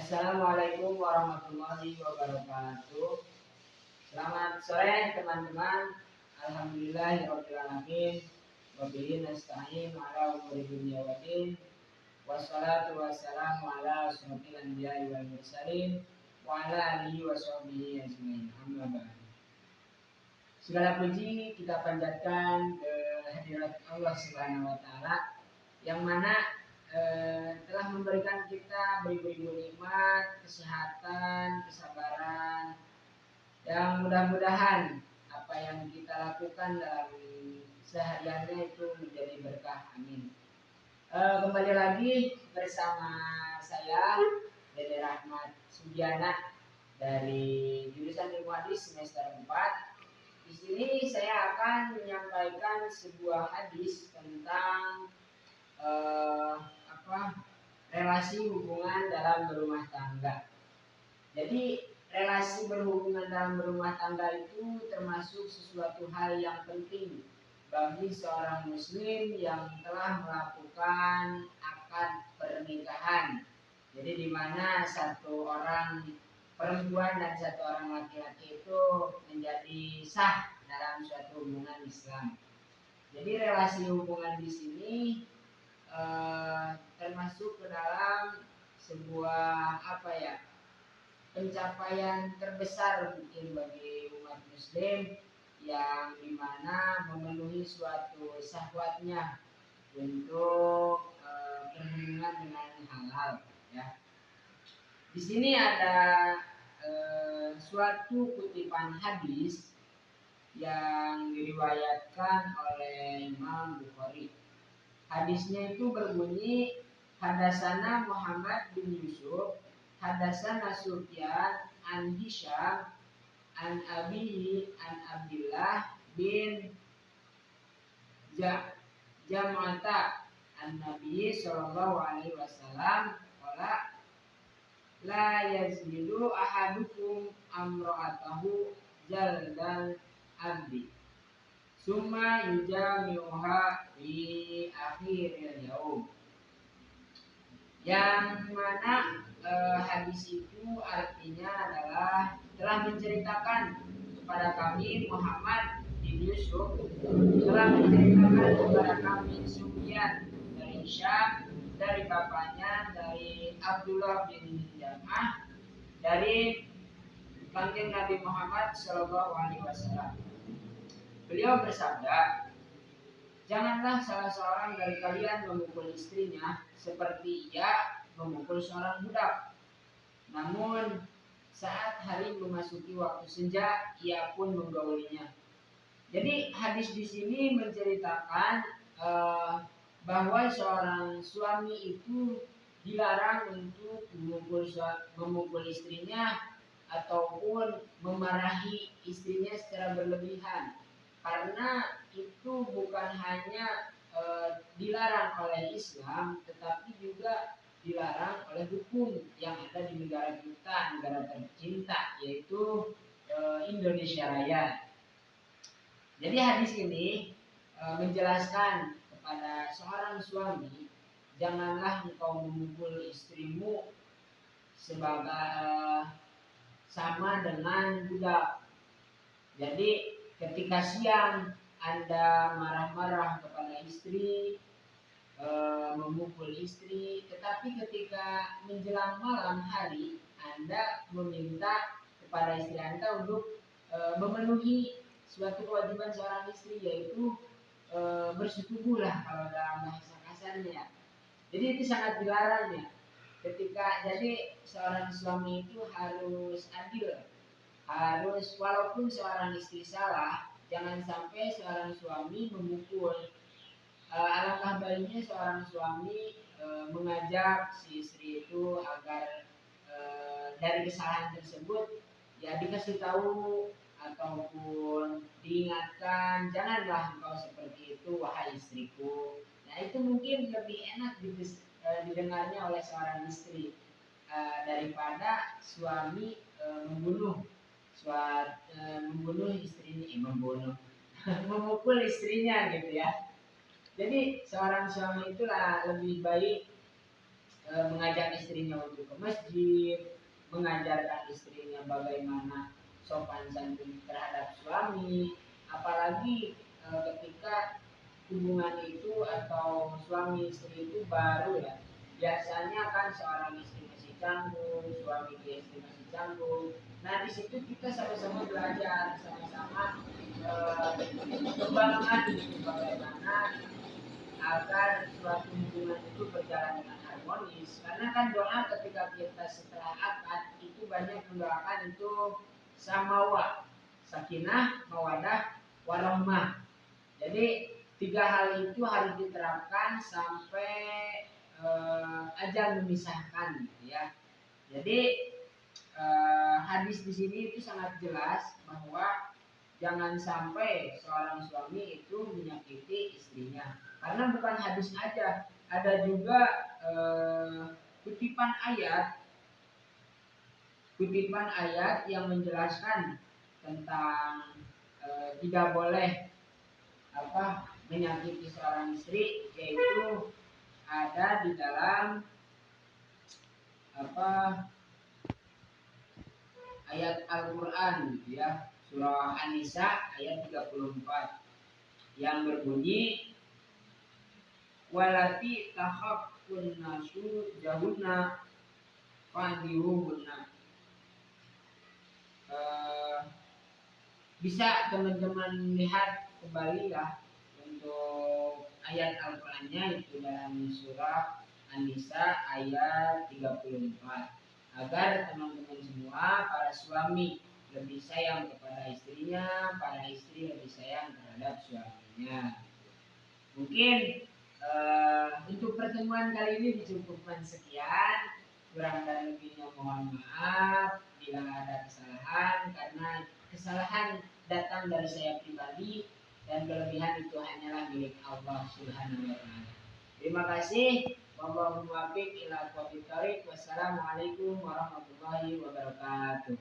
Assalamualaikum warahmatullahi wabarakatuh. Selamat sore teman-teman. Alhamdulillahirabbil alamin. Wabihi nasta'in ala umuri dunya waddin. Wassalatu wassalamu ala asyrofil anbiya'i wal mursalin wa ala alihi washabbihi ajmain. Amma ba'd. Segala puji kita panjatkan kehadirat Allah Subhanahu wa taala yang mana telah memberikan kita beribu-ribu nikmat, kesehatan, kesabaran, yang mudah-mudahan apa yang kita lakukan dalam sehariannya itu menjadi berkah. Amin. Kembali lagi bersama saya Dede Rahmat Sugiana dari jurusan Ilmu Hadis semester 4. Di sini saya akan menyampaikan sebuah hadis tentang relasi hubungan dalam berumah tangga. Jadi relasi berhubungan dalam berumah tangga itu termasuk sesuatu hal yang penting bagi seorang muslim yang telah melakukan akad pernikahan. Jadi di mana satu orang perempuan dan satu orang laki-laki itu menjadi sah dalam suatu hubungan Islam. Jadi relasi hubungan di sini termasuk ke dalam sebuah pencapaian terbesar mungkin bagi umat muslim yang dimana memenuhi suatu syahwatnya untuk berhubungan dengan halal ya. Di sini ada suatu kutipan hadis yang diriwayatkan oleh Imam Bukhari. Hadisnya itu berbunyi, hadasana Muhammad bin Yusuf, hadasana Sufyan an Hisham an Abihi an Abdullah bin Jam'ata an Nabi sallallahu alaihi wasallam qala la yazmilu ahadukum amra'atahu jaldal abdi summa yujami'uha di akhiril yaum. Yang mana hadis itu artinya adalah telah menceritakan kepada kami Muhammad bin Yusuf, telah menceritakan kepada kami Sufyan dari Hisham, dari bapaknya dari Abdullah bin Jam'ah, dari kanjeng Nabi Muhammad sallallahu alaihi wasallam. Beliau bersabda, janganlah salah seorang dari kalian memukul istrinya seperti ia memukul seorang budak. Namun saat hari memasuki waktu senja, ia pun menggaulinya. Jadi hadis di sini menceritakan bahwa seorang suami itu dilarang untuk memukul istrinya ataupun memarahi istrinya secara berlebihan. Karena itu bukan hanya dilarang oleh Islam, tetapi juga dilarang oleh hukum yang ada di negara kita, negara tercinta, yaitu Indonesia Raya. Jadi hadis ini menjelaskan kepada seorang suami, janganlah engkau memukul istrimu sebagai sama dengan budak. Jadi ketika siang Anda marah-marah kepada istri, memukul istri, tetapi ketika menjelang malam hari Anda meminta kepada istri Anda untuk memenuhi suatu kewajiban seorang istri, yaitu bersetubuhlah kalau dalam bahasa kasarnya. Jadi itu sangat dilarang ya. Jadi seorang suami itu harus adil. Harus, walaupun seorang istri salah, jangan sampai seorang suami memukul. Alangkah baiknya seorang suami mengajak si istri itu agar dari kesalahan tersebut ya dikasih tahu ataupun diingatkan, janganlah engkau seperti itu wahai istriku. Nah itu mungkin lebih enak didengarnya oleh seorang istri daripada suami memukul istrinya, memukul istrinya gitu ya. Jadi seorang suami itulah lebih baik mengajak istrinya untuk ke masjid, mengajarkan istrinya bagaimana sopan santun terhadap suami, apalagi ketika hubungan itu atau suami istri itu baru ya. Biasanya kan seorang istri masih canggung, suami istri masih canggung. Nah di situ kita sama-sama belajar, sama-sama kembangkan gitu bagaimana agar suatu hubungan itu berjalan dengan harmonis. Karena kan doa ketika kita setelah akad itu banyak mendoakan itu samawa, sakinah, mawadah, warahmah. Jadi tiga hal itu harus diterapkan sampai ajal memisahkan, gitu ya. Jadi hadis di sini itu sangat jelas bahwa jangan sampai seorang suami itu menyakiti istrinya. Karena bukan hadis aja, ada juga kutipan ayat yang menjelaskan tentang tidak boleh menyakiti seorang istri, yaitu ada di dalam ayat Al-Qur'an gitu ya, surah An-Nisa ayat 34 yang berbunyi walati tahaqqun nasu jahunna fadiruhunna. Bisa teman-teman lihat kembali ya untuk ayat Al-Qur'annya itu dalam surah An-Nisa ayat 34 agar teman-teman semua para suami lebih sayang kepada istrinya, para istri lebih sayang terhadap suaminya. Mungkin untuk pertemuan kali ini dicukupkan sekian. Kurang dan lebihnya mohon maaf bila ada kesalahan, karena kesalahan datang dari saya pribadi dan kelebihan itu hanyalah milik Allah Subhanahu wa taala. Terima kasih. Wallahul muwaffiq ila aqwamit thoriq. Wassalamualaikum warahmatullahi wabarakatuh.